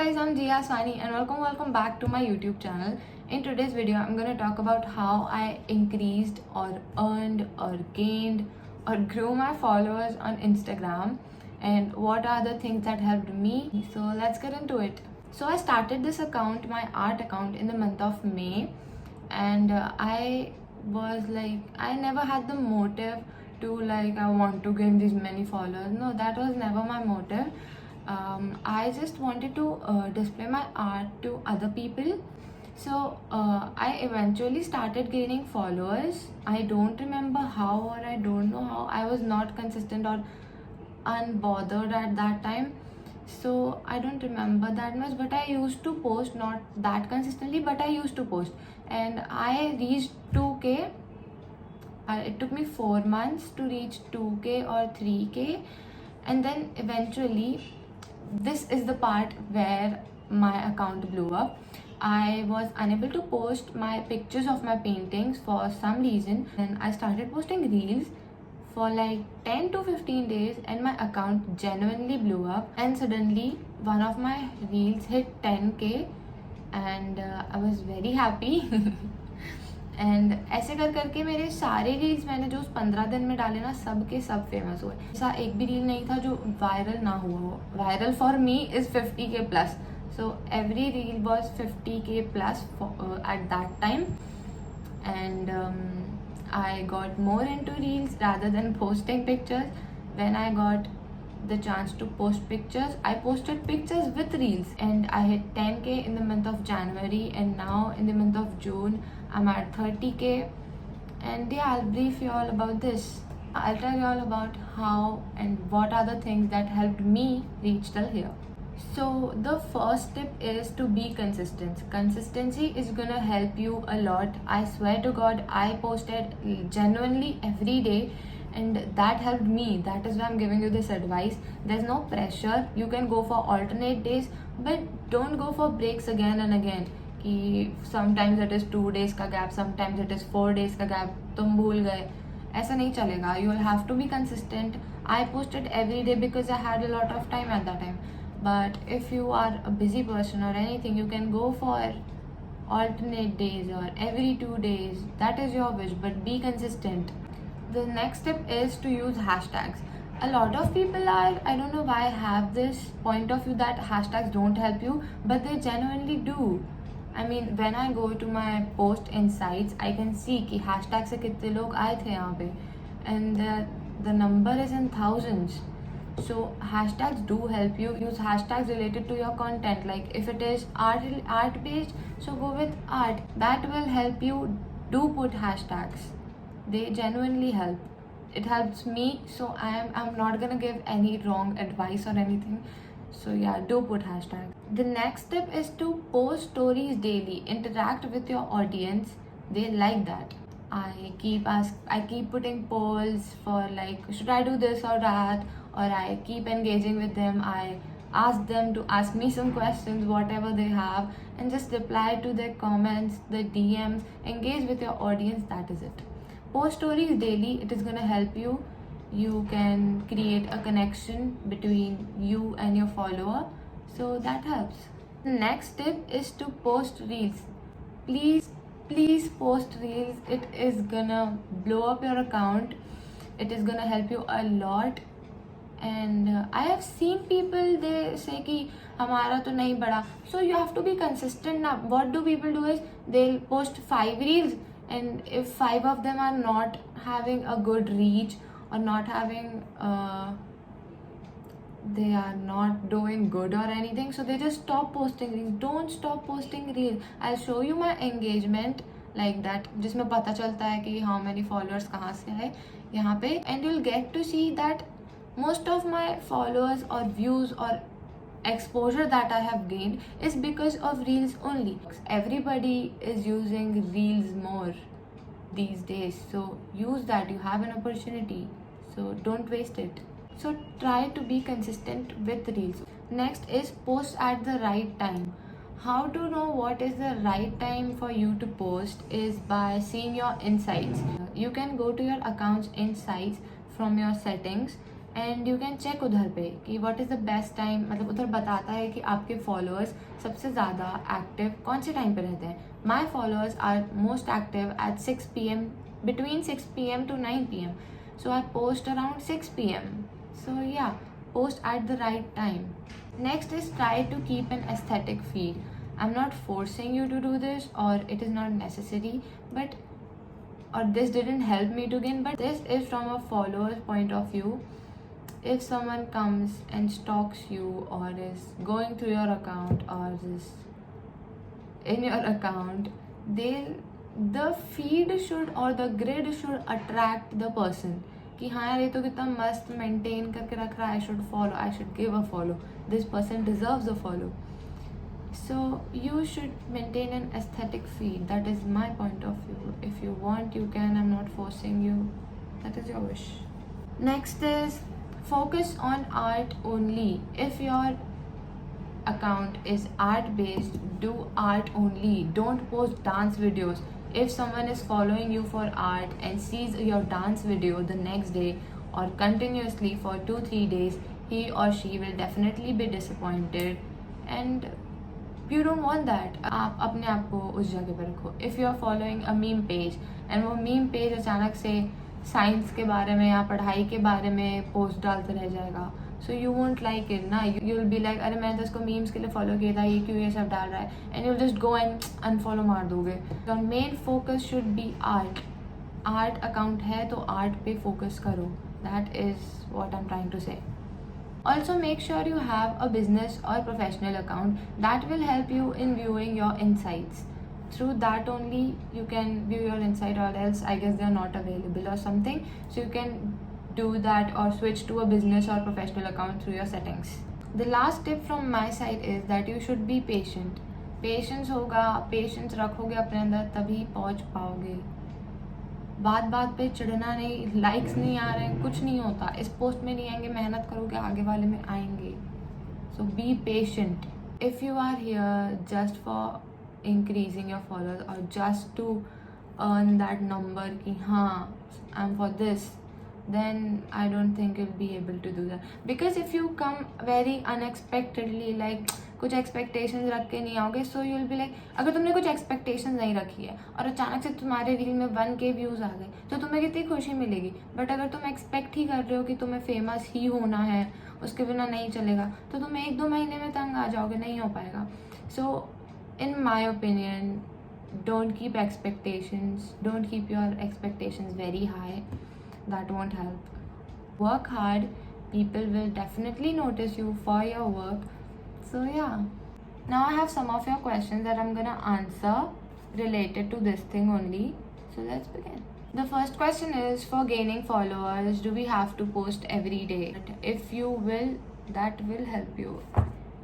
guys, I'm Jia Swani and welcome back to my YouTube channel. In today's video, I'm going to talk about how I increased or earned or gained or grew my followers on Instagram and what are the things that helped me. So let's get into it. So I started this account, my art account, in the month of May, and I was like, I never had the motive to I want to gain these many followers. No, that was never my motive. I just wanted to display my art to other people. So I eventually started gaining followers. I don't remember how, or I don't know how. I was not consistent or unbothered at that time, so I don't remember that much, but I used to post, not that consistently, but I used to post, and I reached 2k. It took me 4 months to reach 2k or 3k, and then eventually this is the part where my account blew up. I was unable to post my pictures of my paintings for some reason, and I started posting reels for like 10 to 15 days, and my account genuinely blew up. And suddenly one of my reels hit 10k, and I was very happy. And ऐसे कर करके मेरे सारे reels मैंने जो उस 15 दिन में डाले ना, सब के सब फेमस हुए. ऐसा एक भी रील नहीं था जो वायरल ना हुआ हो. Viral for me is 50k plus, so every reel was 50k plus at that time. And I got more into reels rather than posting pictures. When I got the chance to post pictures, I posted pictures with reels, and I hit 10k in the month of January, and now in the month of June I'm at 30k. And yeah, I'll brief you all about this. I'll tell you all about how and what are the things that helped me reach till here. So the first tip is to be consistent. Consistency is gonna help you a lot. I swear to God, I posted genuinely every day, and that helped me. That is why I'm giving you this advice. There's no pressure. You can go for alternate days, but don't go for breaks again and again. कि sometimes it is 2 days का gap, sometimes it is 4 days का gap, तुम भूल गए. ऐसा नहीं चलेगा. You will have to be consistent. I posted every day because I had a lot of time at that time. But if you are a busy person or anything, you can go for alternate days or every 2 days. That is your wish, but be consistent. The next step is to use hashtags. A lot of people are, I don't know why, have this point of view that hashtags don't help you, but they genuinely do. I mean, when I go to my post insights, I can see कि hashtag से कितने लोग आए थे यहाँ पे, and the number is in thousands. So hashtags do help you. Use hashtags related to your content. Like if it is art based, so go with art. That will help you. Do put hashtags. They genuinely help. It helps me, so I'm not gonna give any wrong advice or anything. So yeah, do put hashtag. The next step is to post stories daily. Interact with your audience. They like that. I keep putting polls for like, should I do this or that, or I keep engaging with them. I ask them to ask me some questions, whatever they have, and just reply to their comments, the DMs. Engage with your audience. That is it. Post stories daily. It is gonna help you. You can create a connection between you and your follower, so that helps. The next tip is to post reels. Please post reels. It is gonna blow up your account. It is gonna help you a lot. And I have seen people, they say कि हमारा तो नहीं बढ़ा. So you have to be consistent now. What do people do is they'll post 5 reels, and if 5 of them are not having a good reach or not having they are not doing good or anything, so they just stop posting reels. Don't stop posting reels. I'll show you my engagement like that, जिसमें पता चलता है कि how many followers कहाँ से आए यहाँ पे, and you'll get to see that most of my followers or views or exposure that I have gained is because of reels only. Everybody is using reels more these days, so use that. You have an opportunity, so don't waste it. So try to be consistent with reels. Next is post at the right time. How to know what is the right time for you to post is by seeing your insights. You can go to your account's insights from your settings, and you can check उधर पे कि what is the best time, मतलब उधर बताता है कि आपके followers सबसे ज़्यादा एक्टिव कौन से टाइम पे रहते हैं. My followers are most active at 6 p.m, between 6 p.m to 9 p.m. So I post around 6 p.m. So yeah, post at the right time. Next is try to keep an aesthetic feed. I'm not forcing you to do this, or it is not necessary, but or this didn't help me to gain, but this is from a follower's point of view. If someone comes and stalks you or is going through your account or is in your account, the feed should or the grid should attract the person कि हाँ यार ये तो कितना मस्त maintain करके रख रहा है, I should follow, I should give a follow, this person deserves a follow. So you should maintain an aesthetic feed. That is my point of view. If you want, you can. I'm not forcing you. That is your wish. Next is focus on art only. If your account is art based, do art only. Don't post dance videos. If someone is following you for art and sees your dance video the next day or continuously for 2-3 days, he or she will definitely be disappointed, and you don't want that. आप अपने आप को उस जगह पर रखो. If you are following a meme page and वो meme page अचानक से साइंस के बारे में या पढ़ाई के बारे में पोस्ट डालते रह जाएगा, so you won't like it ना. You'll be like अरे मैंने तो इसको मीम्स के लिए फॉलो किया था, ये क्यों ये सब डाल रहा है, and you'll just go and unfollow मार दोगे. Your main focus should be art. Art account है तो आर्ट पे फोकस करो. That is what I'm trying to say. Also make sure you have a business or professional account that will help you in viewing your insights. Through that only you can view your insight, or else I guess they are not available or something. So you can do that or switch to a business or professional account through your settings. The last tip from my side is that you should be patient. Patience होगा, patience रखोगे अपने अंदर तभी पहुँच पाओगे. बात बात पे चिढ़ना नहीं, लाइक्स नहीं आ रहे हैं, कुछ नहीं होता, इस पोस्ट में नहीं आएंगे, मेहनत करोगे आगे वाले में आएंगे. So be patient. If you are here just for increasing your followers और just to earn that number कि हाँ I am for this, then I don't think you'll be able to do that. Because if you come very unexpectedly, like कुछ expectations रख के नहीं आओगे, so you'll be like, अगर तुमने कुछ एक्सपेक्टेशंस नहीं रखी है और अचानक से तुम्हारे रील में 1K व्यूज़ आ गए तो तुम्हें कितनी खुशी मिलेगी. बट अगर तुम एक्सपेक्ट ही कर रहे हो कि तुम्हें फेमस ही होना है, उसके बिना नहीं चलेगा, तो तुम 1-2 महीने में तंग आ जाओगे, नहीं हो पाएगा. So in my opinion, don't keep expectations, don't keep your expectations very high. That won't help. Work hard. People will definitely notice you for your work. So yeah. Now I have some of your questions that I'm gonna answer related to this thing only. So let's begin. The first question is, for gaining followers, do we have to post every day? If you will, that will help you.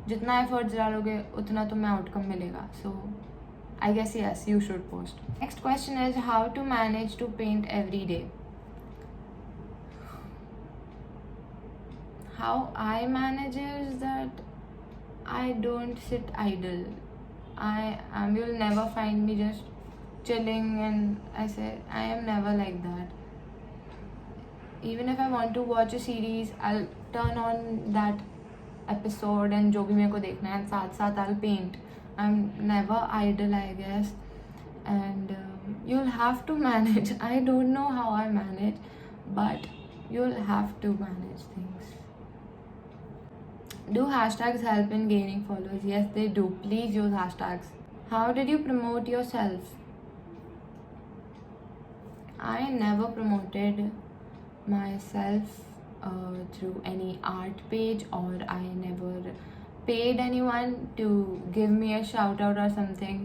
जितना efforts डालोगे उतना तुम्हें outcome मिलेगा. So I guess yes, you should post. Next question is, how to manage to paint every day? How I manage is that I don't sit idle. You'll never find me just chilling and I am never like that. Even if I want to watch a series, I'll turn on that episode and जो भी मेरे को देखना है, साथ साथ I'll paint. I'm never idle, I guess. And you'll have to manage. I don't know how I manage, but you'll have to manage things. Do hashtags help in gaining followers? Yes, they do. Please use hashtags. How did you promote yourself? I never promoted myself through any art page, or I never paid anyone to give me a shout out or something.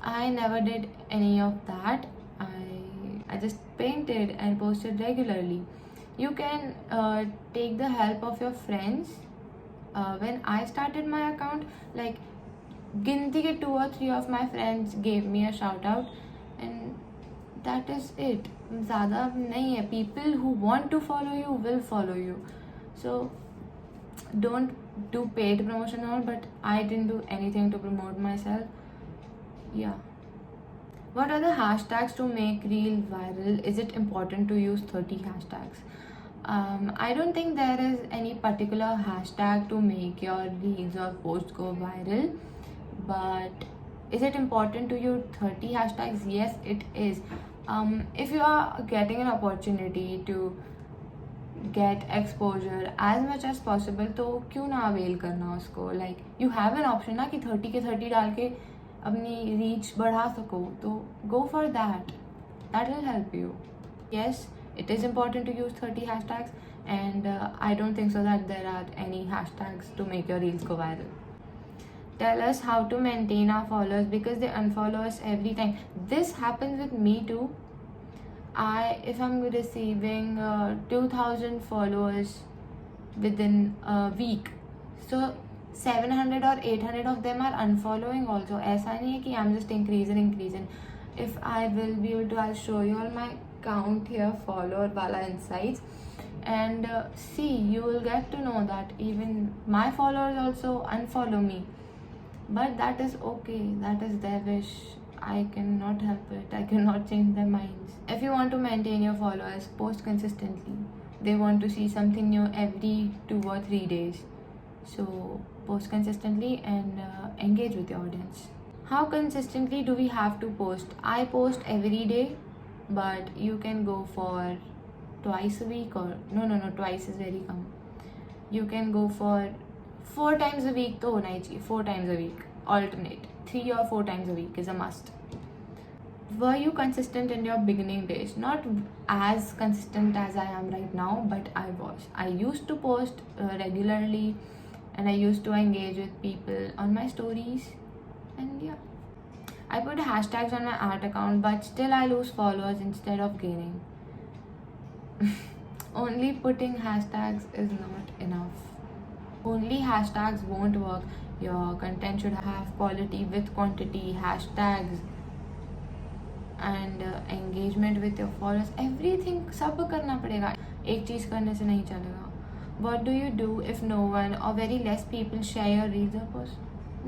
I never did any of that. I just painted and posted regularly. You can take the help of your friends. When I started my account, like गिनती के 2 or 3 of my friends gave me a shout out, and that is it. ज़्यादा नहीं है. People who want to follow you will follow you. So don't do paid promotion and all, but I didn't do anything to promote myself. Yeah. What are the hashtags to make reel viral? Is it important to use 30 hashtags? I don't think there is any particular hashtag to make your reels or posts go viral, but is it important to you 30 hashtags? Yes, it is. If you are getting an opportunity to get exposure as much as possible, तो क्यों ना avail करना उसको. Like you have an option ना कि 30 के 30 डाल के अपनी reach बढ़ा सको, तो go for that. That will help you. Yes, it is important to use 30 hashtags, and I don't think so that there are any hashtags to make your reels go viral. Tell us how to maintain our followers because they unfollow us every time. This happens with me too. If I'm receiving 2000 followers within a week, so 700 or 800 of them are unfollowing also. ऐसा नहीं है कि I'm just increasing. If I will be able to, I'll show you all my count here, follower wala insights, and see, you will get to know that even my followers also unfollow me, but that is okay. That is their wish. I cannot help it. I cannot change their minds. If you want to maintain your followers, post consistently. They want to see something new every 2 or 3 days. So post consistently and engage with your audience. How consistently do we have to post? I post every day, but you can go for twice a week, or no, twice is very come. You can go for 4 times a week तो होना ही चाहिए. 4 times a week. Alternate. 3 or 4 times a week is a must. Were you consistent in your beginning days? Not as consistent as I am right now, but I was. I used to post regularly, and I used to engage with people on my stories, and yeah. I put hashtags on my art account, but still I lose followers instead of gaining. Only putting hashtags is not enough. Only hashtags won't work. Your content should have quality with quantity, hashtags, and engagement with your followers. Everything सब करना पड़ेगा. एक चीज़ करने से नहीं चलेगा. What do you do if no one or very less people share your reels or posts?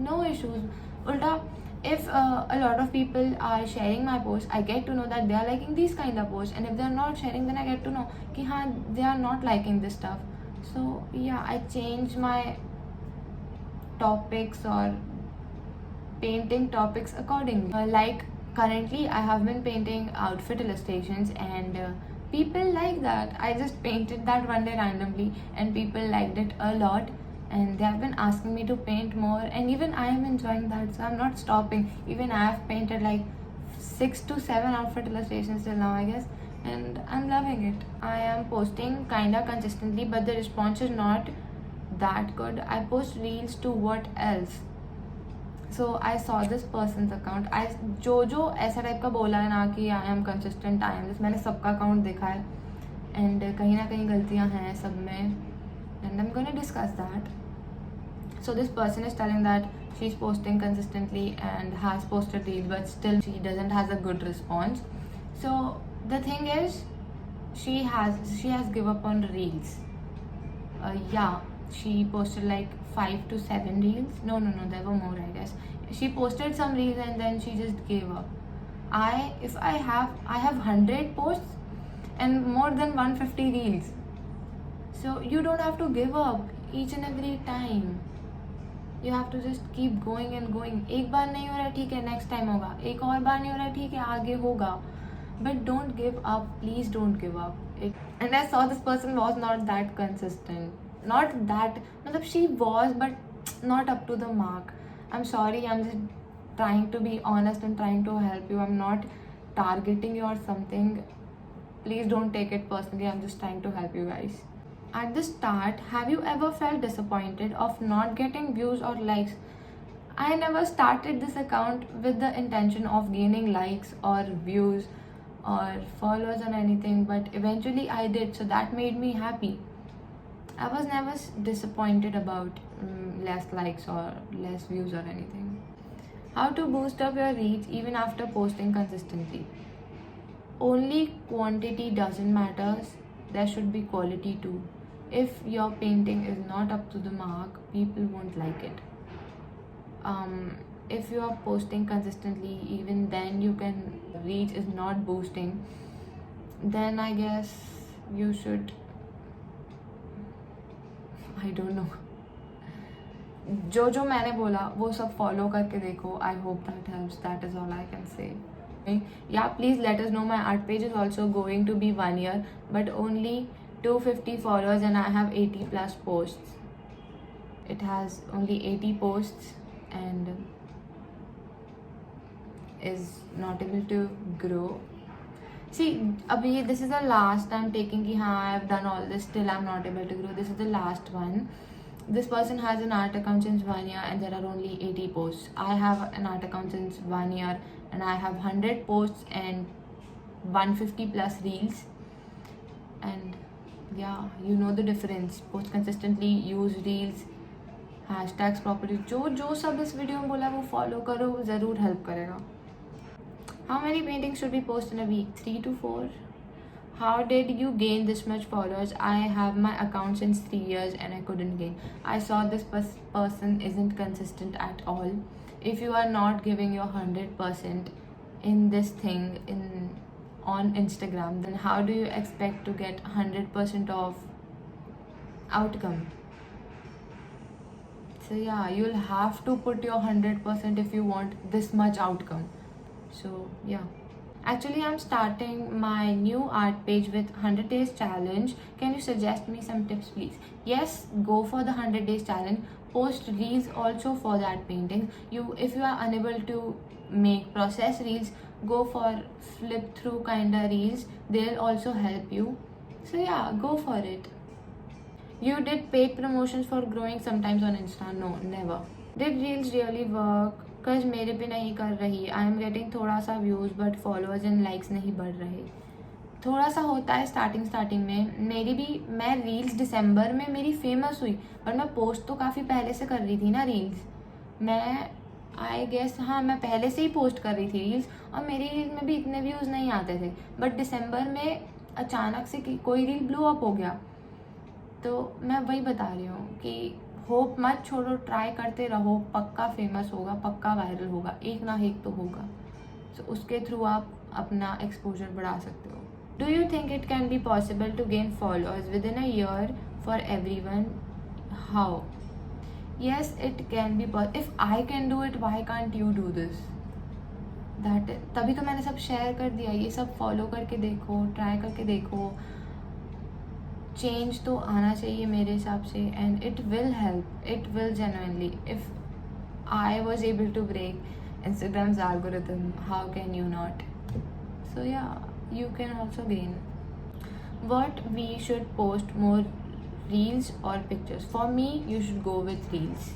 No issues. Ulta, if a lot of people are sharing my posts, I get to know that they are liking these kind of posts, and if they are not sharing, then I get to know कि हाँ, they are not liking this stuff. So yeah, I change my topics or painting topics accordingly. Like currently I have been painting outfit illustrations, and people like that. I just painted that one day randomly, and people liked it a lot, and they have been asking me to paint more, and even I am enjoying that, so I'm not stopping. Even I have painted like 6 to 7 outfit illustrations till now, I guess, and I'm loving it. I am posting kinda consistently, but the response is not that good. I post reels to what else? So I saw this person's account. जो ऐसा type का बोला है ना कि I am consistent, I am this, मैंने सबका account देखा है, एंड कहीं ना कहीं गलतियाँ हैं सब में, and I am gonna discuss that. So this person is telling that she's posting consistently and has posted reels, but still she doesn't has a good response. So the thing is, she has give up on reels. Yeah, she posted like 5 to 7 reels. No, there were more, I guess. She posted some reels and then she just gave up. I have 100 posts and more than 150 reels. So you don't have to give up each and every time. You have to just keep going and going. एक बार नहीं हो रहा है, ठीक है, next time होगा. एक और बार नहीं हो रहा है, ठीक है, आगे होगा. But don't give up. Please don't give up. And I saw this person was not that consistent. Not that, मतलब she was, but not up to the mark. I'm sorry. I'm just trying to be honest and trying to help you. I'm not targeting you or something. Please don't take it personally. I'm just trying to help you guys. At the start, have you ever felt disappointed of not getting views or likes? I never started this account with the intention of gaining likes or views or followers or anything, but eventually I did, so that made me happy. I was never disappointed about less likes or less views or anything. How to boost up your reach even after posting consistently? Only quantity doesn't matter. There should be quality too. If your painting is not up to the mark, people won't like it. If you are posting consistently, even then you can reach is not boosting, then I guess you should I don't know. जो मैंने बोला वो सब follow करके देखो. I hope that helps. That is all I can say. Yeah, please let us know. My art page is also going to be 1 year, but only 250 followers and I have 80 plus posts. It has only 80 posts and is not able to grow. See, abhi this is the last I'm taking ki haan, I have done all this, still I'm not able to grow. This is the last one. This person has an art account since 1 year and there are only 80 posts. I have an art account since 1 year and I have 100 posts and 150 plus reels. And yeah, you know the difference. Post consistently, use reels, hashtags properly. जो सब इस video में बोला वो follow करो, ज़रूर help करेगा. How many paintings should we post in a week? 3 to 4. How did you gain this much followers? I have my account since 3 years and I couldn't gain. I saw this person isn't consistent at all. If you are not giving your 100% in this thing on Instagram, then how do you expect to get 100% of outcome? So yeah, you'll have to put your 100% if you want this much outcome. So yeah. Actually, I'm starting my new art page with 100 days challenge. Can you suggest me some tips, please? Yes, go for the 100 days challenge. Post reels also for that painting. If you are unable to make process reels, go for flip through kinda reels. They'll also help you. So yeah, go for it. You did paid promotions for growing sometimes on Insta? No, never. Did reels really work? कज मेरे पे नहीं कर रही. I am getting थोड़ा सा views but followers and likes नहीं बढ़ रहे. थोड़ा सा होता है स्टार्टिंग में. मेरी भी, मैं रील्स दिसंबर में मेरी फेमस हुई बट मैं पोस्ट तो काफ़ी पहले से कर रही थी ना रील्स. मैं आई गेस हाँ, मैं पहले से ही पोस्ट कर रही थी रील्स और मेरी रील में भी इतने व्यूज़ नहीं आते थे. बट दिसंबर में अचानक से कोई रील ब्लो अप हो गया. तो मैं वही बता रही हूँ कि होप मत छोड़ो, ट्राई करते रहो. पक्का फेमस होगा, पक्का वायरल होगा, एक ना एक तो होगा. तो उसके थ्रू आप अपना एक्सपोजर बढ़ा सकते हो. Do you think it can be possible to gain followers within a year for every one? How? Yes, it can be. If I can do it, why can't you do this? That, तभी तो मैंने सब share कर दिया. ये सब follow करके देखो, ट्राई करके देखो. चेंज तो आना चाहिए मेरे हिसाब से and it will help. It will genuinely. If I was able to break Instagram's algorithm, how can you not? So yeah, you can also gain. What we should post more, reels or pictures? For me, you should go with reels.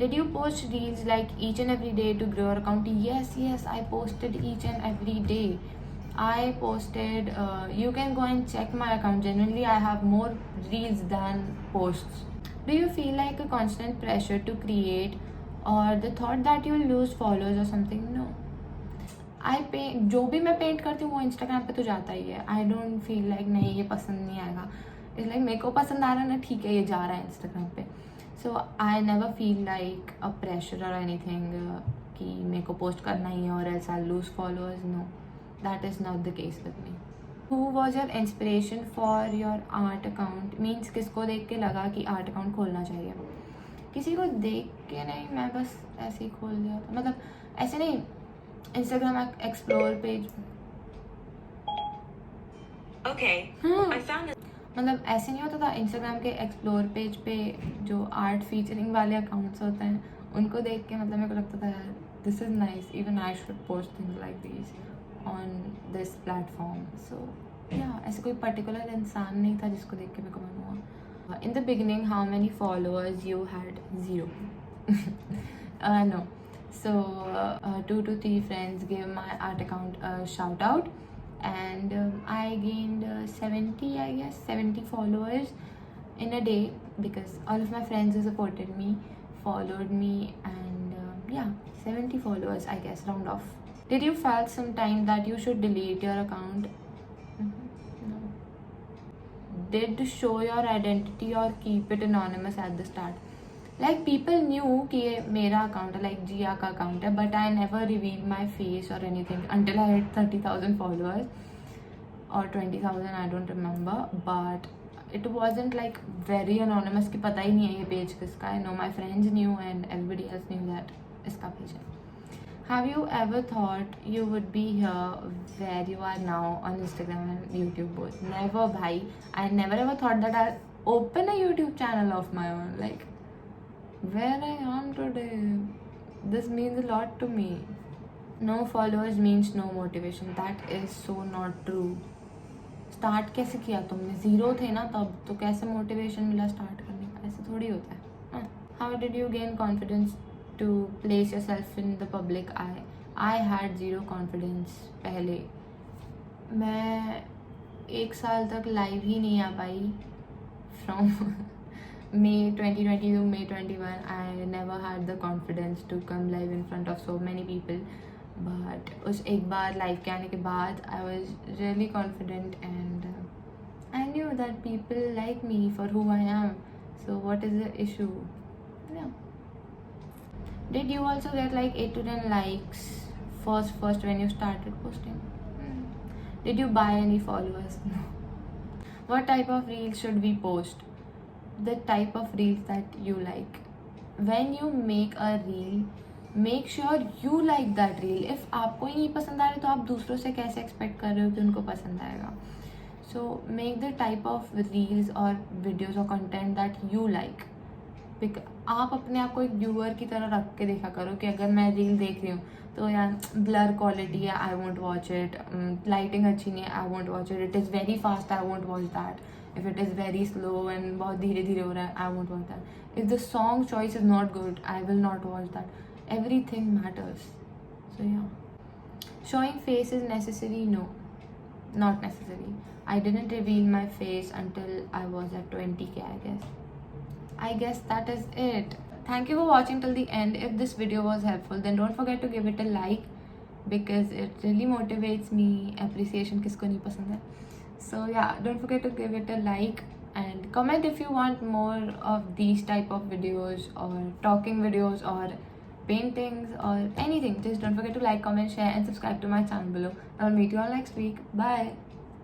Did you post reels like each and every day to grow your account? Yes, I posted each and every day. I posted, you can go and check my account. Generally, I have more reels than posts. Do you feel like a constant pressure to create or the thought that you'll lose followers or something? No. I paint, जो भी मैं paint करती हूँ वो Instagram पे तो जाता ही है. I don't feel like नहीं ये पसंद नहीं आएगा. It's like मेरे को पसंद आ रहा है ना, ठीक है ये जा रहा है Instagram पे. So I never feel like a pressure or anything कि मेरे को पोस्ट करना ही है or else I'll lose followers. No. That is not the case with me. Who was your inspiration for your art account? Means किसको देख के लगा कि art account खोलना चाहिए? किसी को देख के नहीं, मैं बस ऐसे ही खोल दिया था. मतलब ऐसे नहीं, Instagram explore page. Okay, I found it. मतलब ऐसे नहीं होता था. Instagram के एक्सप्लोर पेज पे जो आर्ट फीचरिंग वाले अकाउंट्स होते हैं उनको देख के मतलब मेरे को लगता था यार this is nice, even I should post things like these on this platform. So yeah, ऐसे कोई particular इंसान नहीं था जिसको देख के मेरे को मन हुआ. In the beginning, how many followers you had? 0. No. So 2 to 3 friends gave my art account a shout out and I gained 70, I guess 70 followers in a day because all of my friends who supported me followed me and yeah, 70 followers I guess, round off. Did you felt some time that you should delete your account? No. Did show your identity or keep it anonymous at the start? Like people knew कि ये मेरा account है, like जिया का account है, but I never revealed my face or anything until I hit 30,000 followers or 20,000, I don't remember. But it wasn't like very anonymous कि पता ही नहीं है ये page किसका है. No, my friends knew and everybody else knew that इसका page है. Have you ever thought you would be here where you are now on Instagram and YouTube both? Never, bhai. I never ever thought that I'll open a YouTube channel of my own. Like, where I am today, this means a lot to me. No followers means no motivation. That is so not true. Start कैसे किया तुमने? Zero थे ना तब, तो कैसे motivation मिला start करने का? ऐसे थोड़ी होता है. How did you gain confidence to place yourself in the public I had zero confidence. पहले मैं 1 साल तक लाइव ही नहीं आ पाई. From May 2020 to May 21, I never had the confidence to come live in front of so many people. But उस एक बार लाइव के आने के बाद I was really confident and I knew that people like me for who I am. So what is the issue? Yeah. Did you also get like 8 to 10 likes first when you started posting? Did you buy any followers? No. What type of reels should we post? The type of reels that you like. When you make a reel, make sure you like that reel. If आपको ही नहीं पसंद आ रहा तो आप दूसरों से कैसे expect कर रहे हो कि उनको पसंद आएगा? So make the type of reels or videos or content that you like. आप अपने आप को एक व्यूअर की तरह रख के देखा करो कि अगर मैं रील देख रही हूँ तो यार ब्लर क्वालिटी है, I won't watch it. Lighting अच्छी नहीं है, I won't watch it. It is very fast, I won't watch that. If it is very slow and बहुत धीरे धीरे हो रहा है, I won't watch that. If the song choice is not good, I will not watch that. Everything matters. So yeah. Showing face is necessary? No, not necessary. I didn't reveal my face until I was at 20k, I guess. I guess that is it. Thank you for watching till the end. If this video was helpful, then don't forget to give it a like because it really motivates me. Appreciation किसको नहीं पसंद है? So yeah, don't forget to give it a like and comment if you want more of these type of videos or talking videos or paintings or anything. Just don't forget to like, comment, share and subscribe to my channel below. I'll meet you all next week. Bye.